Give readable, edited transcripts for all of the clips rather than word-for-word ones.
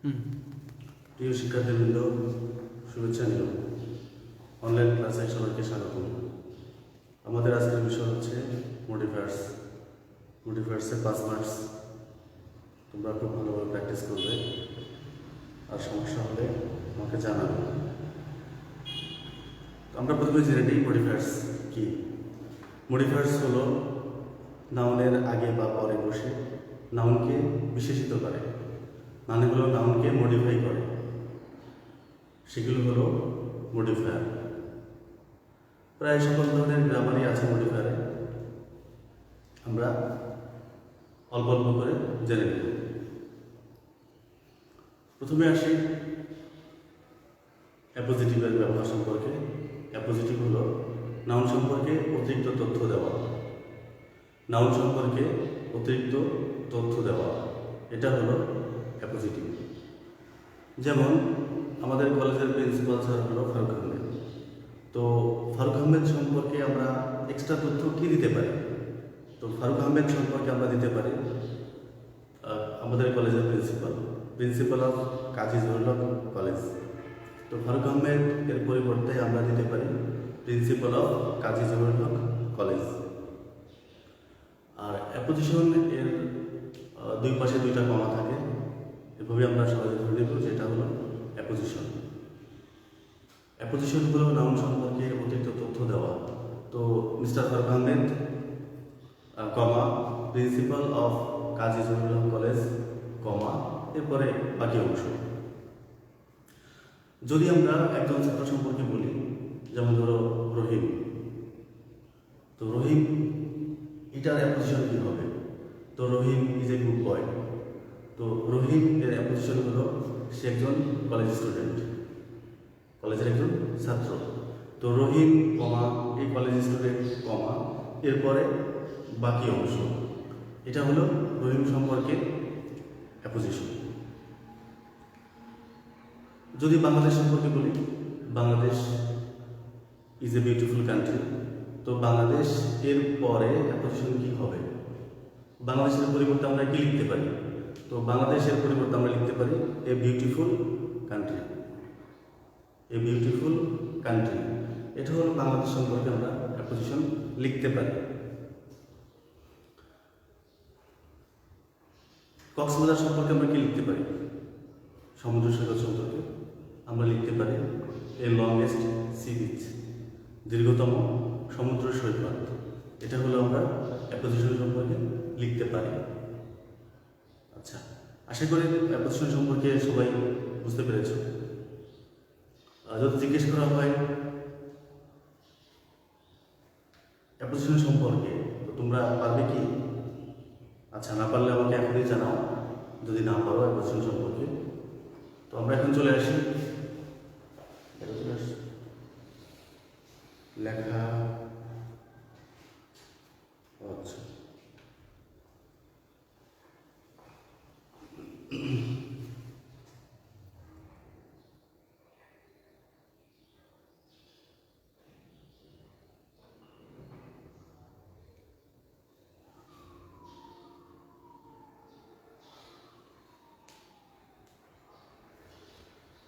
প্রিয় শিক্ষার্থীবৃন্দ, শুভেচ্ছা নিও। অনলাইন ক্লাসে সবাইকে স্বাগতম। আমাদের আজকের বিষয় হচ্ছে মডিফায়ার্স। মডিফায়ার্সে 5 মার্কস। তোমরা খুব ভালোভাবে প্র্যাকটিস করবে, আর সমস্যা হলে আমাকে জানাবে। আমরা প্রথমে জেনে নিই মডিফায়ার্স কি। মডিফায়ার্স হলো নাউনের আগে বা পরে বসে নাউনকে বিশেষিত করে, মানে হলো নাউনকে মডিফাই করে, সেগুলো হলো মডিফায়ার। প্রায় সকল ধরনের গ্রামারই আছে মডিফায়ারে, আমরা অল্প অল্প করে জেনে নেব। প্রথমে আসি অ্যাপোজিটিভের ব্যবহার সম্পর্কে। অ্যাপোজিটিভ হলো নাউন সম্পর্কে অতিরিক্ত তথ্য দেওয়া। নাউন সম্পর্কে অতিরিক্ত তথ্য দেওয়া, এটা হলো অ্যাপোজিটিভ। যেমন আমাদের কলেজের প্রিন্সিপাল স্যার হলো ফারুক আহমেদ। তো ফারুক আহমেদ সম্পর্কে আমরা এক্সট্রা তথ্য কী দিতে পারি? তো ফারুক আহমেদ সম্পর্কে আমরা দিতে পারি আমাদের কলেজের principal of Kazi Zahurul Haque college. তো ফারুক আহমেদ এর পরিবর্তে আমরা দিতে পারি principal of Kazi Zahurul Haque college. আর অ্যাপোজিশন এর দুই পাশে দুইটা কমা থাকে, এভাবে আমরা সহজে ধরে নেব যে এটা হলো অ্যাপোজিশন। অ্যাপোজিশন হলো নাউন সম্পর্কে অতিরিক্ত তথ্য দেওয়া। তো mister Faruk Ahmed comma principal of Kazi Zahurul Haque college comma এরপরে বাকি অংশ। যদি আমরা একজন ছাত্র সম্পর্কে বলি, যেমন ধরো রহিম, তো রহিম এটার অ্যাপোজিশন কী হবে? তো রহিম ইজ এ গুড বয়। তো রহিম এর অ্যাপোজিশন হলো সে একজন কলেজ স্টুডেন্ট, কলেজের একজন ছাত্র। তো রহিম কমা এই কলেজ স্টুডেন্ট কমা এরপরে বাকি অংশ, এটা হলো রহিম সম্পর্কে অ্যাপোজিশন। যদি বাংলাদেশ সম্পর্কে বলি, Bangladesh is a beautiful country. তো বাংলাদেশ এর পরে অ্যাপোজিশন কী হবে? বাংলাদেশের পরিবর্তে আমরা কি লিখতে পারি? তো বাংলাদেশের পরিবর্তে আমরা লিখতে পারি a beautiful country. A beautiful country, এটা হলো বাংলাদেশ সম্পর্কে আমরা অ্যাপোজিশন লিখতে পারি। কক্সবাজার সম্পর্কে আমরা কি লিখতে পারি? সমুদ্র সৈকত সম্পর্কে আমরা লিখতে পারি এ লংগেস্ট সি বিচ, দীর্ঘতম সমুদ্র সৈকত। এটা হলো আমরা অ্যাপোজিশন সম্পর্কে লিখতে পারি। আচ্ছা, আশা করি অ্যাপোজিশন সম্পর্কে সবাই বুঝতে পেরেছ। যদি জিজ্ঞেস করা হয় অ্যাপোজিশন সম্পর্কে, তো তোমরা পারবে কি? আচ্ছা, না পারলে আমাকে এখনই জানাও যদি না পারো অ্যাপোজিশন সম্পর্কে। তো আমরা এখন চলে আসি লেখা। আচ্ছা,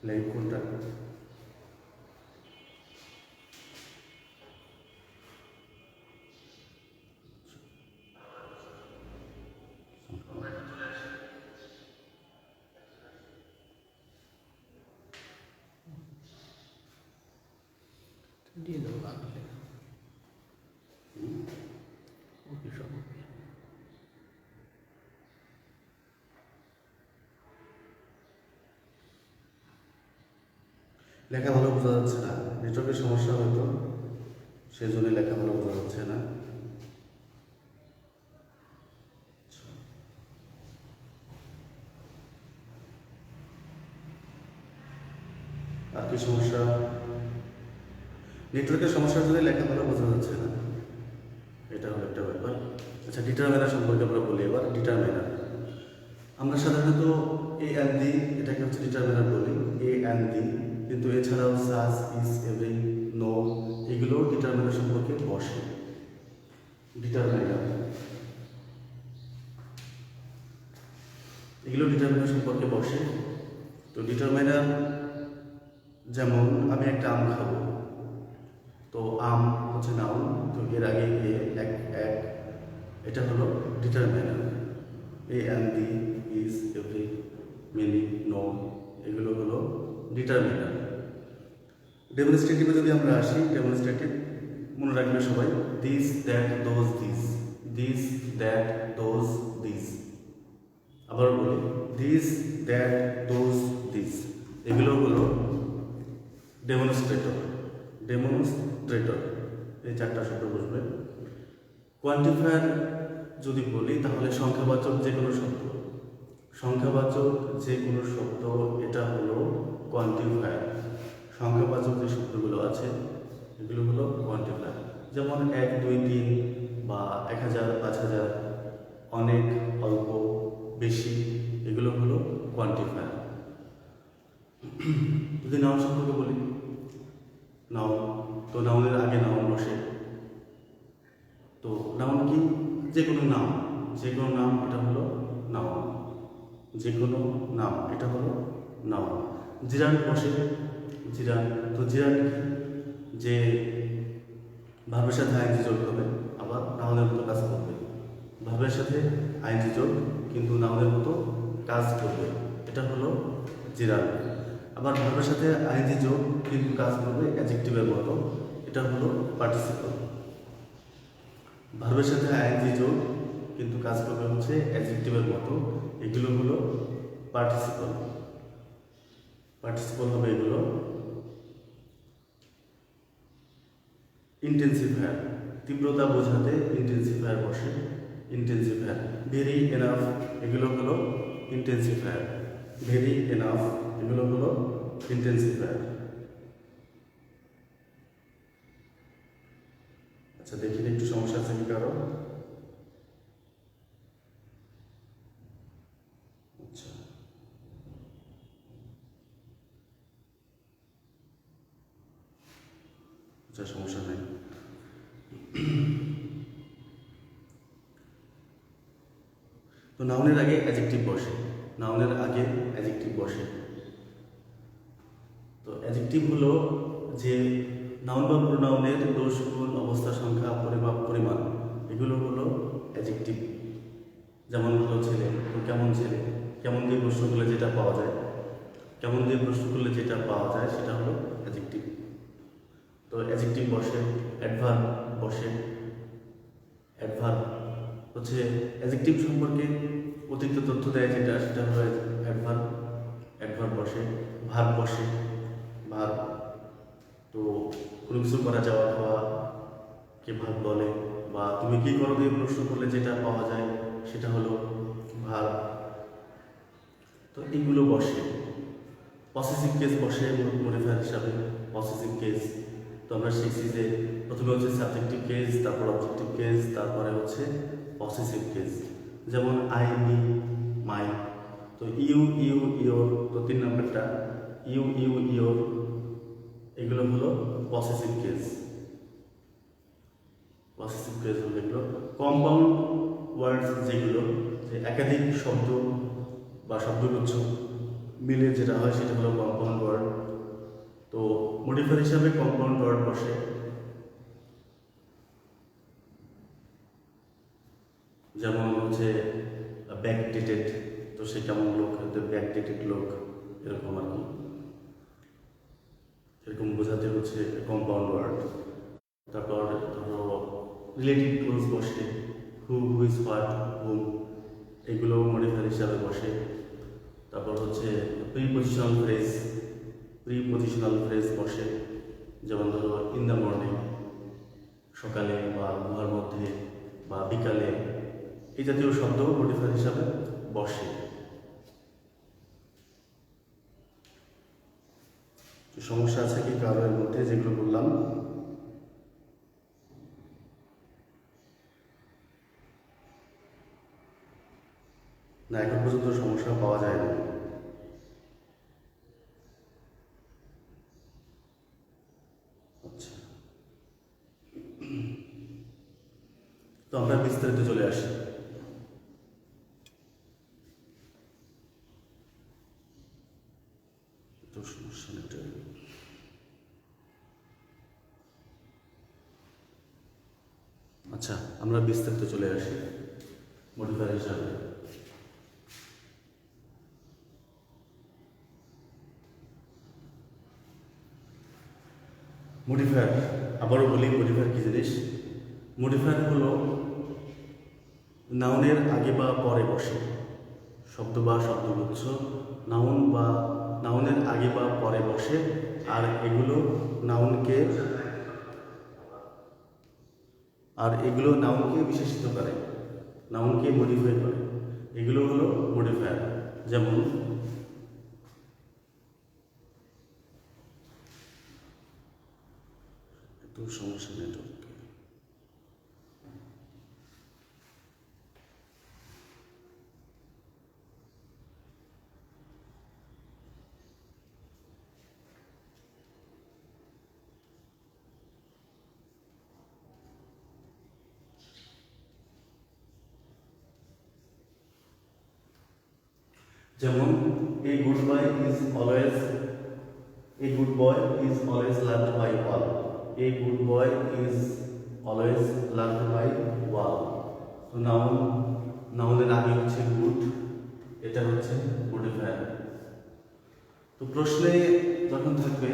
লাইভ কোনটা? দিয়ে দেবো বাংলা লেখা। ওকে, সব ওকে। লেখা ভালো বোঝা যাচ্ছে না, নেটওয়ার্কের সমস্যা হয়তো, সেজন্য লেখা ভালো বোঝা যাচ্ছে না। আর কি সমস্যা? নেটওয়ার্কের সমস্যা যদি লেখা ভালো বোঝা যাচ্ছে না, এটা হলো একটা ব্যাপার। আচ্ছা, ডিটারমিনার সম্পর্কে আমরা বলি এবার। ডিটারমিনার আমরা সাধারণত এ অ্যান্ড দি, এটাকে হচ্ছে ডিটারমিনার বলি, এ অ্যান্ড দি। কিন্তু এছাড়াও সাজ, ইজ, এভরি, নো এগুলো ডিটারমিনার সম্পর্কে বসে। ডিটারমিনার এগুলো ডিটারমিনার সম্পর্কে বসে। তো ডিটারমাইনার যেমন আমি একটা আম খাবো, তো আম হচ্ছে নাউন, তো এর আগে এ এক এক এটা হলো determiner. A and the, is, every, many, no এগুলো হলো ডিটারমিনার। ডেমনস্ট্রেটিভে যদি আমরা আসি, ডেমনস্ট্রেটিভ মনে রাখবে সবাই, this, that, those, this, this, that, those, this. আবার বলি, দিস, দ্যাট, দোজ, দিস এগুলো হলো ডেমনস্ট্রেটর। ডেমনস্ট্রেটর এই চারটা শব্দ বুঝবে। কোয়ান্টিফায়ার যদি বলি তাহলে সংখ্যাবাচক যে কোনো শব্দ, সংখ্যাবাচক যে কোনো শব্দ এটা হলো কোয়ান্টিফায়ার। সংখ্যাবাচক যে শব্দগুলো আছে এগুলো হলো কোয়ান্টিফায়ার। যেমন 1, 2, 3 বা 1000, 5000, অনেক, অল্প, বেশি এগুলো হলো কোয়ান্টিফায়ার। যদি নাউন সম্পর্কে বলি, নাউন, তো নাউনের আগে নাউন বসে। তো নাউন কি? যে কোনো নাম, যে কোনো নাম এটা হলো নাউন, যে কোনো নাম এটা হলো নাউন। জিরান বসে, জিরান, তো জিরান কি? যে ভাবের সাথে আইনজি যোগ হবে, আবার নাউনের মতো কাজ করবে। ভাবের সাথে আইনজি যোগ কিন্তু নাউনের মতো কাজ করবে, এটা হলো জিরান। আবার ভাবের সাথে আইনজি যোগ কিন্তু কাজ করবে অ্যাডজেক্টিভের মতো, এটা হলো পার্টিসিপল। ভার্বের সাথে আইএনজি যোগ কিন্তু কাজ করবে হচ্ছে অ্যাডজেক্টিভের মতো, এগুলো হলো পার্টিসিপল। পার্টিসিপল হবে এগুলো। ইন্টেন্সিফায়ার, তীব্রতা বোঝাতে ইন্টেন্সিফায়ার বসে, ইন্টেন্সিফায়ার। ভেরি এনাফ এগুলো হলো ইন্টেন্সিফায়ার, ভেরি এনাফ এগুলো হলো ইন্টেন্সিফায়ার। আচ্ছা দেখি একটু সমস্যা আছে কি কারো? আচ্ছা, আচ্ছা সমস্যা নেই। তো নাউনের আগে অ্যাডজেক্টিভ বসে, নাউনের আগে অ্যাডজেক্টিভ বসে। তো অ্যাডজেক্টিভ হলো যে নাউন বা প্রোনাউনের দোষ, গুণ, অবস্থা, সংখ্যা, পরিমাপ, পরিমাণ এগুলো হলো অ্যাডজেক্টিভ। যেমন ভালো ছেলে, তো কেমন ছেলে, কেমন দিয়ে প্রশ্ন করলে যেটা পাওয়া যায়, কেমন দিয়ে প্রশ্ন করলে যেটা পাওয়া যায় সেটা হলো অ্যাডজেক্টিভ। তো অ্যাডজেক্টিভ বসে, অ্যাডভার্ব বসে। অ্যাডভার্ব হচ্ছে অ্যাডজেক্টিভ সম্পর্কে অতিরিক্ত তথ্য দেয় যেটা, সেটা হলো অ্যাডভার্ব। অ্যাডভার্ব বসে, ভার্ব বসে, ভার্ব। তো কোনো কিছু করা, যাওয়া, খাওয়া কে ভার্ব বলে, বা তুমি কি করো দিয়ে প্রশ্ন করলে যেটা পাওয়া যায় সেটা হলো ভার্ব। তো এইগুলো বসে। পসেসিভ কেস বসে মডিফায়ার হিসাবে, পসেসিভ কেস। তো আমরা শিখছি যে প্রথমে হচ্ছে সাবজেক্টিভ কেস, তারপর অবজেক্টিভ কেস, তারপরে হচ্ছে পসেসিভ কেস। যেমন আই, মি, মাই। তো ইউ, ইউ, ইয়োর, তো 3 নম্বরটা ইউ, ইউ, ইয়োর এগুলো হলো পসেসিভ কেস। পসেসিভ কেস হলো এগুলো। কম্পাউন্ড ওয়ার্ডস যেগুলো, যে একাধিক শব্দ বা শব্দগুচ্ছ মিলে যেটা হয় সেটা হলো কম্পাউন্ড ওয়ার্ড। তো মডিফায়ার হিসাবে কম্পাউন্ড ওয়ার্ড বসে। যেমন হচ্ছে ব্যাকডেটেড, তো সে কেমন লোক, ব্যাকডেটেড লোক এরকম আর কি, এরকম বোঝাতে হচ্ছে কম্পাউন্ড ওয়ার্ড। তারপর ধরো রিলেটিভ ক্লোজ বসে, হু, হুইজ, হোয়াট, হুম এগুলো মডিফায়ার হিসাবে বসে। তারপর হচ্ছে প্রিপজিশনাল ফ্রেজ, প্রিপজিশনাল ফ্রেজ বসে। যেমন ধরো ইন দ্য মর্নিং, সকালে বা গুহার মধ্যে বা বিকালে, এই জাতীয় শব্দ মডিফায়ার হিসাবে বসে। সমস্যা আছে কি কারো এর মধ্যে যেগুলো বললাম? না, এখন পর্যন্ত সমস্যা পাওয়া যায় না। আচ্ছা, তো আমরা বিস্তারিত চলে আসি। একটু সমস্যা নেই। আচ্ছা, আমরা বিস্তারিত চলে আসি মডিফায়ার হিসাবে। মডিফায়ার, আবারও বলি মডিফায়ার কী জিনিস। মডিফায়ার হলো নাউনের আগে বা পরে বসে, শব্দ বা শব্দগুচ্ছ নাউন বা নাউনের আগে বা পরে বসে, আর এগুলো নাউনকে বিশেষিত করে, নাউনকে মডিফাই করে। এগুলো হলো মডিফায়ার। যেমন একটু সমস্যা নেটওয়ার্ক। যেমন a good boy is always loved by all. A good boy is always loved by all. তো নাউনের আগে হচ্ছে গুড, এটা হচ্ছে মডিফায়ার। তো প্রশ্নে যখন থাকবে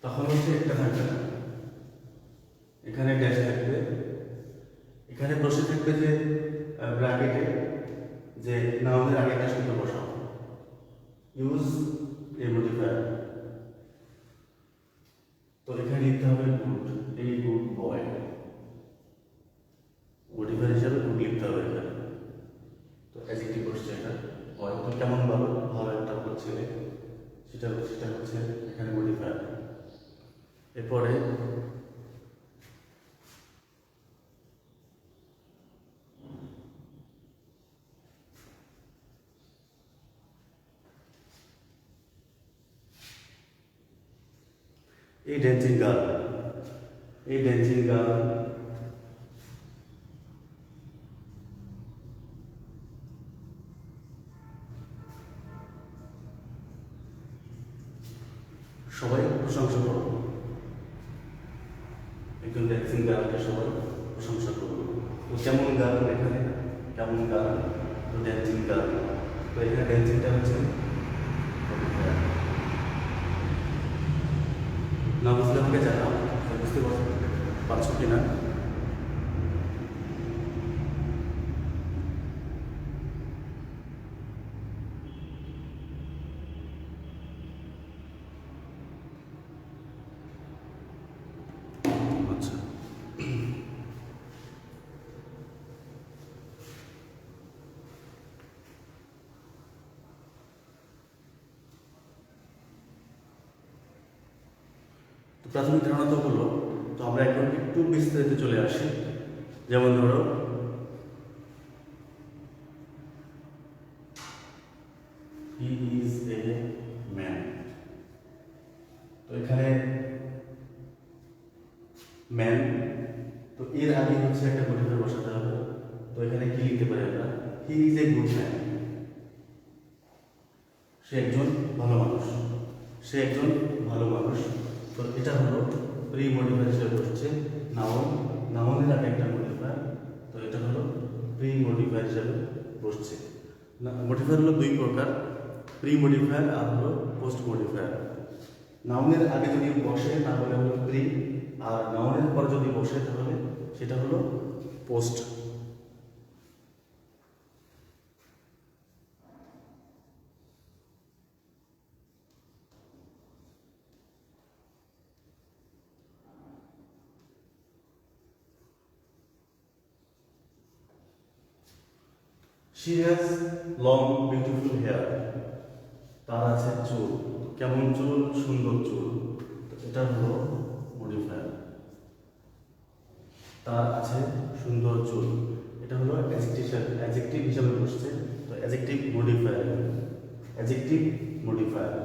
তখন হচ্ছে একটা থাকবে না, এখানে ড্যাশ থাকবে, এখানে প্রশ্নে থাকবে যে ব্র্যাকেটে যে নাউনের আগে একটা শব্দ বসাও, ইউজ এ মডিফায়ার। তো এখানে লিখতে হবে গুড, এই গুড বয়, মডিফায়ার হিসাবে গুড লিখতে হবে এখানে। তো অ্যাডজেক্টিভ বসছে এটা, বয় তো কেমন ভালো, ভালো একটা ছেলে, সেটা হচ্ছে এখানে মডিফায়ার। এরপরে এই ড্যান্সিং গার্ল, সবাই প্রশংসা করো, একজন ড্যান্সিং গার্লকে সবাই প্রশংসা করবো। তো কেমন গান এখানে, কেমন গান, তো ড্যান্সিং গান। তো এখানে ড্যান্সিংটা হচ্ছে না, বুঝলে আমাকে জানাও, বুঝতে পারছো কি না। আচ্ছা, প্রাথমিক ধারণা তো হলো। তো আমরা এখন একটু বিস্তারিত চলে আসি। যেমন ধরো হি ইজ এ ম্যান, তো এখানে ম্যান, তো এর আগে হচ্ছে একটা মডিফায়ার বসাতে হবে। তো এখানে কি লিখতে পারি আমরা, he is a good man, সে একজন ভালো মানুষ, তো এটা হলো প্রি মডিফায়ার হিসেবে বসছে নাউনের আগে একটা মডিফায়ার, তো এটা হলো প্রি মডিফায়ার হিসেবে বসছে। মডিফায়ার হলো দুই প্রকার, প্রি মডিফায়ার আর হলো পোস্ট মডিফায়ার। নাউনের আগে যদি বসে তাহলে হলো প্রি, আর নাউনের পর যদি বসে তাহলে সেটা হলো post. She has long beautiful hair. তার আছে চুল, কেমন চুল, সুন্দর চুল, এটা হলো মডিফায়ার। তার আছে সুন্দর চুল, এটা হলো অ্যাডজেক্টিভ হিসাবে বসছে। তো অ্যাডজেক্টিভ মডিফায়ার।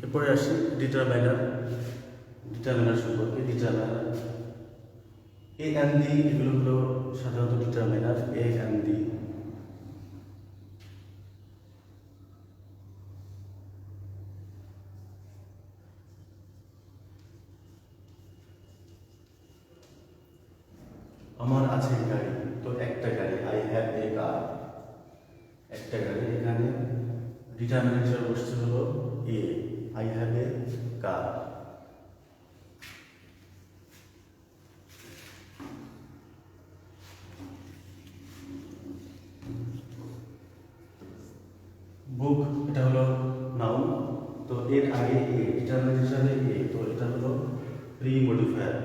এরপরে আসি ডিটারমাইনার সম্পর্কে। এ অ্যান্ড দি এগুলো হলো সাধারণত ডিটারমিনার এ অ্যান্ড দি। আমার আছে গাড়ি, তো একটা গাড়ি, আই হ্যাভ এ কার, একটা গাড়ি। এখানে ডিটারমিনার হিসেবে বসছে হলো এ, আই হ্যাভ এ কার। বুক এটা হলো নাউন, তো এর আগে এ ডিটারমিনার হিসাবে এ, তো এটা হলো প্রি মডিফায়ার।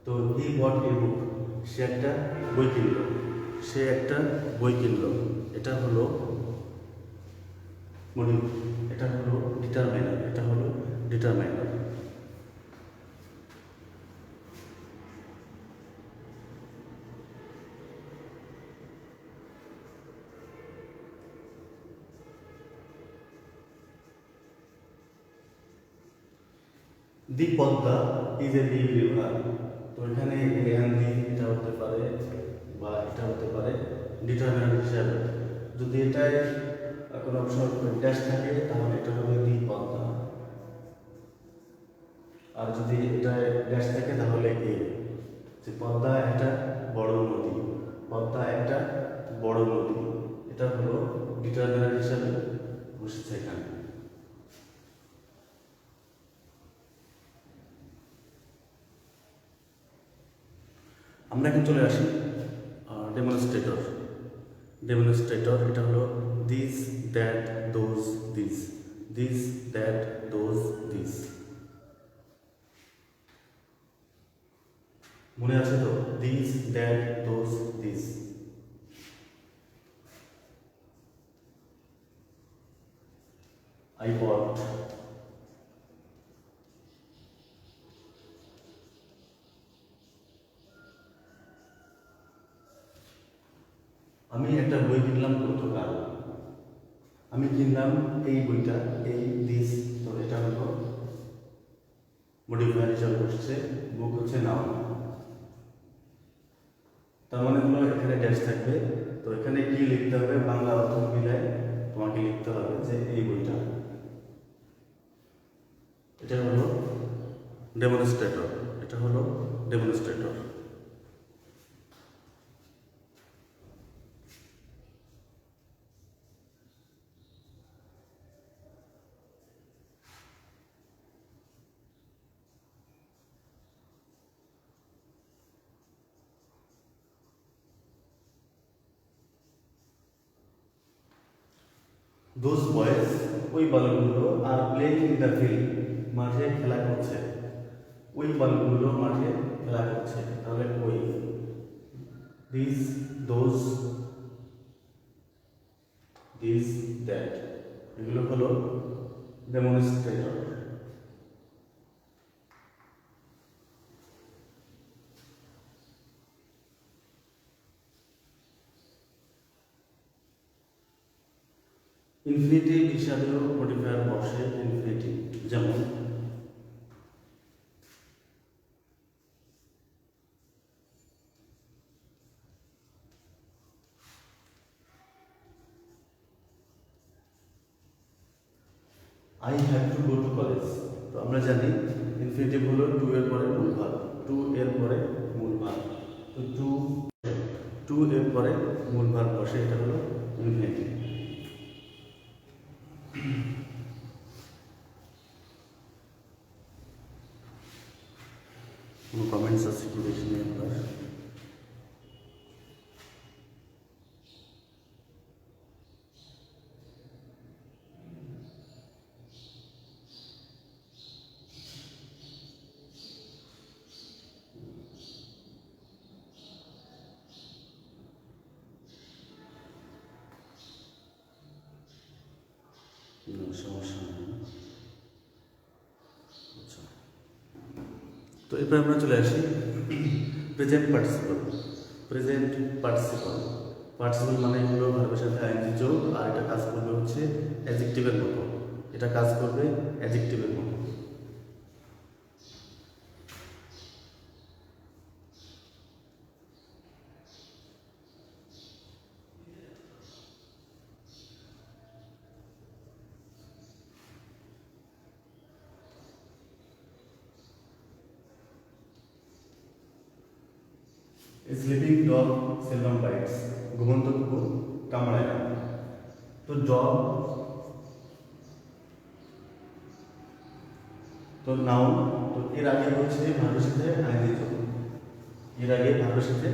তো হি বট এ বুক, সে একটা বই কিনলো, সে একটা বই কিনলো, এটা হলো এটা হলো ডিটারমাইনার, এটা হলো determiner. The Padma is a big river, তো এখানে দি এটা হতে পারে বা এটা হতে পারে ডিটারমিনার হিসাবে। যদি এটায় কোনো অপশন ড্যাশ থাকে তাহলে এটা হবে দি পদ্মা, আর যদি এটায় ড্যাশ থাকে তাহলে এ, যে পদ্মা একটা বড় নদী, পদ্মা একটা বড় নদী, এটা হলো ডিটারমিনার হিসাবে বসেছে এখানে। আমরা এখন চলে আসি ডেমনস্ট্রেটর। ডেমনস্ট্রেটর এটা হলো this that those this, this that those this. মনে আছে তো, this that those this. I bought, আমি একটা বই কিনলাম গতকাল, আমি কিনলাম এই বইটা, এই দিস, তো এটা হলো মডিফায়ার হিসাবে বসছে। বুক হচ্ছে নাউন, তার মানে হলো এখানে ড্যাশ থাকবে, তো এখানে কি লিখতে হবে, বাংলা অর্থ মিলায় তোমাকে লিখতে হবে যে এই বইটা, এটা হলো ডেমনস্ট্রেটর, এটা হলো ডেমনস্ট্রেটর। Those boys, ওই বালকগুলো are playing in the field, মাঠে খেলা করছে, ওই বালকগুলো মাঠে খেলা করছে, তাহলে ওই, দিস, দোজ, দিস, দ্যাট, এগুলো হলো ডেমনস্ট্রেটর। ইনফিনিটিভ হিসাবেও মডিফায়ার বসে ইনফিনিটিভ, যেমন I have to go to college, তো আমরা জানি ইনফিনিটিভ হলো টু এর পরে মূল ভাব, টু এর পরে মূল ভাব, তো টু এর পরে মূল ভাব বসে, এটা হলো ইনফিনিটিভ। কোনো কমেন্টস আছে কি দেখি নিয়ে আপনার? সমস্যা নেই। আচ্ছা, তো এরপর আমরা চলে আসি present participle. Present participle, participle মানে হলো ভার্বের সাথে আইএনজি যোগ, আর এটা কাজ করবে হচ্ছে অ্যাডজেক্টিভের মতো, এটা কাজ করবে অ্যাডজেক্টিভের মতো। স্লিপিং ডগ সেলডম বাইটস, ঘুমন্ত কুকুর কামড়ায় না। তো ডগ তো নাউন, তো এর আগে হচ্ছে ভার্বের সাথে আইএনজি যোগ, এর আগে ভার্বের সাথে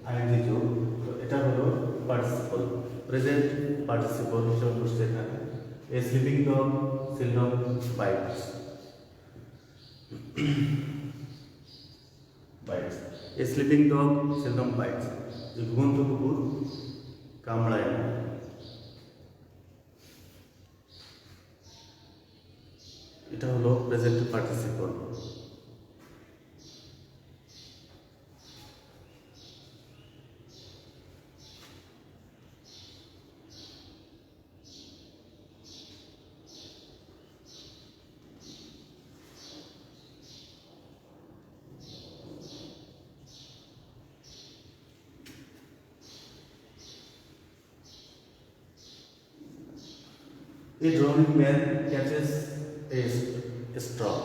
আইএনজি যোগ, তো এটা হলো পার্টিসিপল, প্রেজেন্ট পার্টিসিপল হিসেবে বসছে এখানে। A sleeping dog seldom bites, bites, a sleeping dog seldom bites, যে ঘুমন্ত কুকুর কামড়ায় না। এটা হলো present participle. A drowning man catches a straw.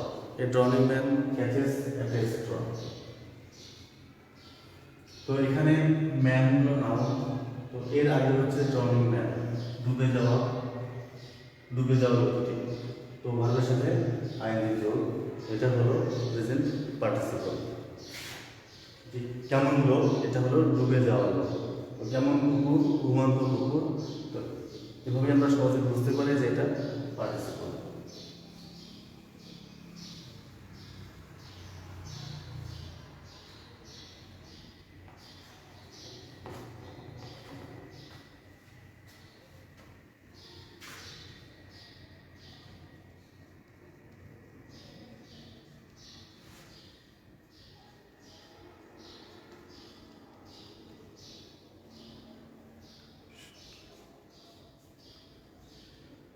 A drowning man catches at a straw. তো এখানে ম্যান হলো নাউন, তো এর আগে হচ্ছে ড্রনিং ম্যান, ডুবে যাওয়া, ডুবে যাওয়া ব্যক্তি, তো ভার্বের সাথে আইএনজি যোগ, এটা হলো প্রেজেন্ট পার্টিসিপল। কেমন লোক, এটা হলো ডুবে যাওয়া লোক। তো কেমন কুকুর, ঘুমন্ত কুকুর, তো এভাবে আমরা সহজে বুঝতে পারি যে এটা participle.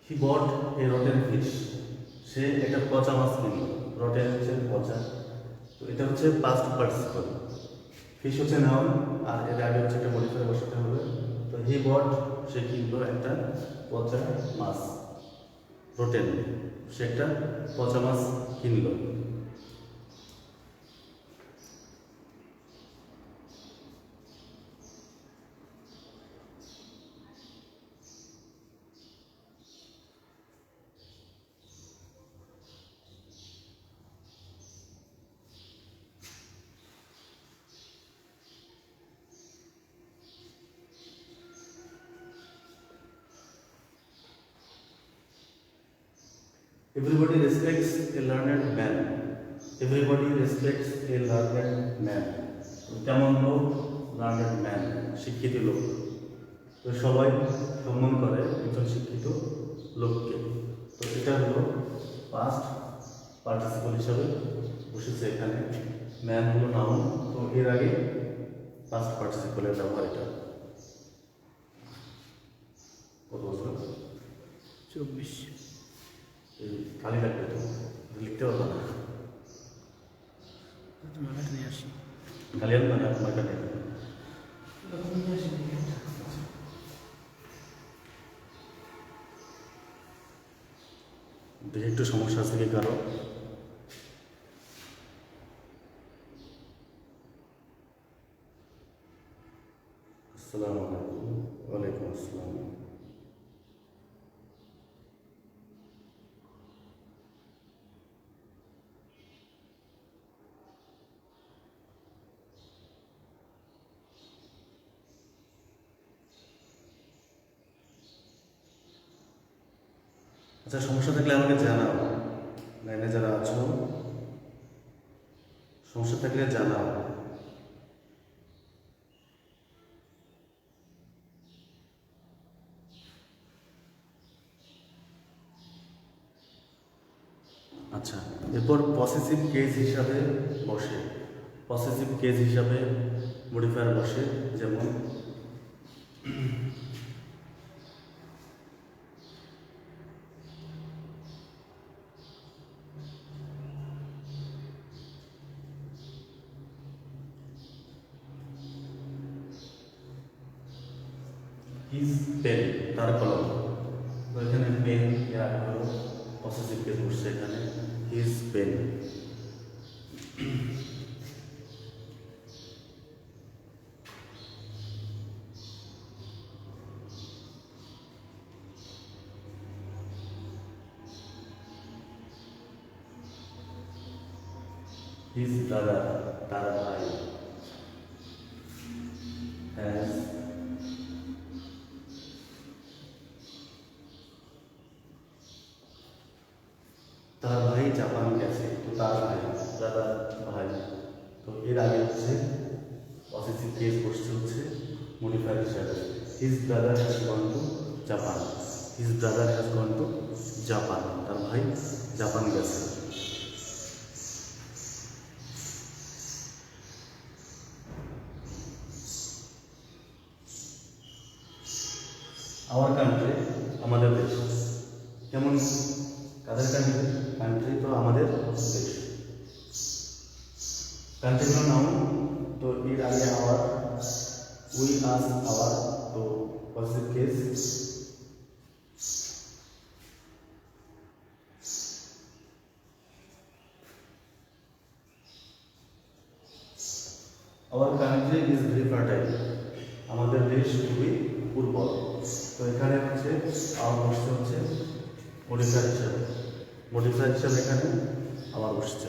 He bought a rotten fish. সে একটা পচা মাছ কিনল। রটেন হচ্ছে পচা, তো এটা হচ্ছে পাস্ট পার্টিসিপল। ফিশ হচ্ছে নাউন, আর এর আগে হচ্ছে একটা মডিফায়ার বসাতে হবে। তো হি বট, সে কিনলো একটা পচা মাছ, রটেন, সে একটা পচা মাছ কিনলো। Everybody respects a learned man. Everybody respects a learned man. কেমন লোক, লার্নেড ম্যান, শিক্ষিত লোক। তো সবাই সম্মান করে একজন শিক্ষিত লোককে। তো এটা হলো পাস্ট পার্টিসিপল হিসাবে বসেছে এখানে। ম্যান হলো নাউন, তো এর আগে পাস্ট পার্টিসিপলের ব্যবহার এটা। কত বছর? 24। খালি লাগবে তো, লিখতে পারবো না। তোমার কাছে নিয়ে আসি। খালি আসবে না, তোমার কাছে দেখি একটু সমস্যা আছে কি কারো। আসসালামু আলাইকুম। ওয়ালাইকুম আসসালাম। আচ্ছা, সমস্যা থাকলে আমাকে জানাও, লাইনে যারা আছো, সমস্যা থাকলে জানাও। আচ্ছা, এরপর পসেসিভ কেস হিসাবে বসে, পসেসিভ কেস হিসাবে মডিফায়ার বসে, যেমন হিজ পেন, তার কলম। তো এখানে পেন এর আগে হলো পসেসিভ কেস বসছে এখানে, হিজ পেন। হিজ ব্রাদার তার ভাই, হ্যাজ তার ভাই জাপান গেছে। তো তার ভাই ব্রাদার ভাই, তো এর আগে হচ্ছে পসেসিভ কেস বসছে হচ্ছে মডিফায়ার হিসাবে। His brother has gone to Japan, his brother has gone to Japan, তার ভাই জাপান গেছে। আওয়ার কান্ট্রি আমাদের দেশ, কেমন কাদের কান্ট্রি? কান্ট্রি তো আমাদের দেশ। কান্ট্রি হলো নাউন, তো এর আগে আওয়ার, উই আস আওয়ার, তো positive case. Our country is very fertile, আমাদের দেশ খুবই উর্বর। তো এখানে হচ্ছে আওয়ার বসছে হচ্ছে মডিফায়ার হিসাবে, মডিফায়ার হিসাবে এখানে আওয়ার বসছে।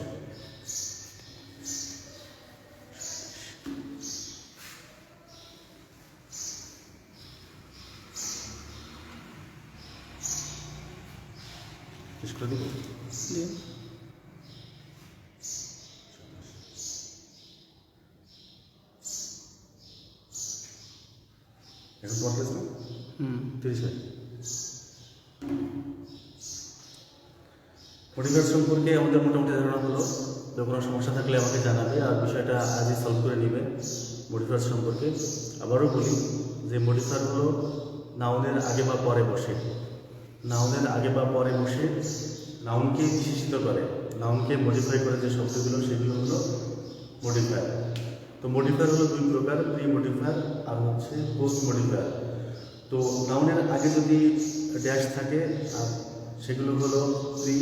শেষ করে দিব। দিন। এখন পড়তেছ না? 30 মিনিট। মডিফায়ার সম্পর্কে আমাদের মোটামুটি ধারণা হলো। তো কোনো সমস্যা থাকলে আমাকে জানাবে, আর বিষয়টা আজই সলভ করে নেবে মডিফায়ার সম্পর্কে। আবারও বলি যে মডিফায়ার হলো নাউনের আগে বা পরে বসে, নাউনের আগে বা পরে বসে নাউনকে বিশেষিত করে, নাউনকে মডিফাই করে যে শব্দগুলো সেগুলো হলো মডিফায়ার। তো মডিফায়ার হলো দুই প্রকার, প্রি মডিফায়ার আর হচ্ছে পোস্ট মডিফায়ার। তো নাউনের আগে যদি ড্যাশ থাকে আর সেগুলো হলো প্রি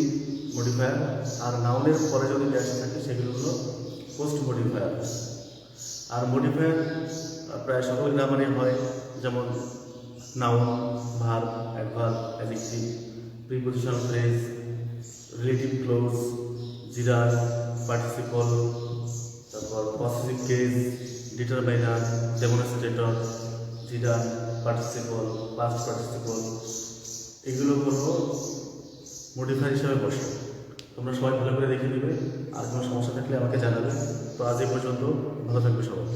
মডিফায়ার, আর নাউনের পরে যদি ড্যাশ থাকে সেগুলো হলো পোস্ট মডিফায়ার। আর মডিফায়ার প্রায় সকল গ্রামারে হয়, যেমন noun, verb, adverb, adjective, prepositional phrase, relative close, জিরার, পার্টিসিপল, তারপর পসেসিভ কেস, ডিটারমাইনার, ডেমনস্ট্রেটর, জিরার, পার্টিসিপল, পাস্ট পার্টিসিপল, এগুলো হলো মডিফায়ার হিসাবে বসে। তোমরা সবাই ভালো করে দেখে নেবে, আর কোনো সমস্যা থাকলে আমাকে জানাবে। তো আজ এই পর্যন্ত, ভালো থাকবে সবাই।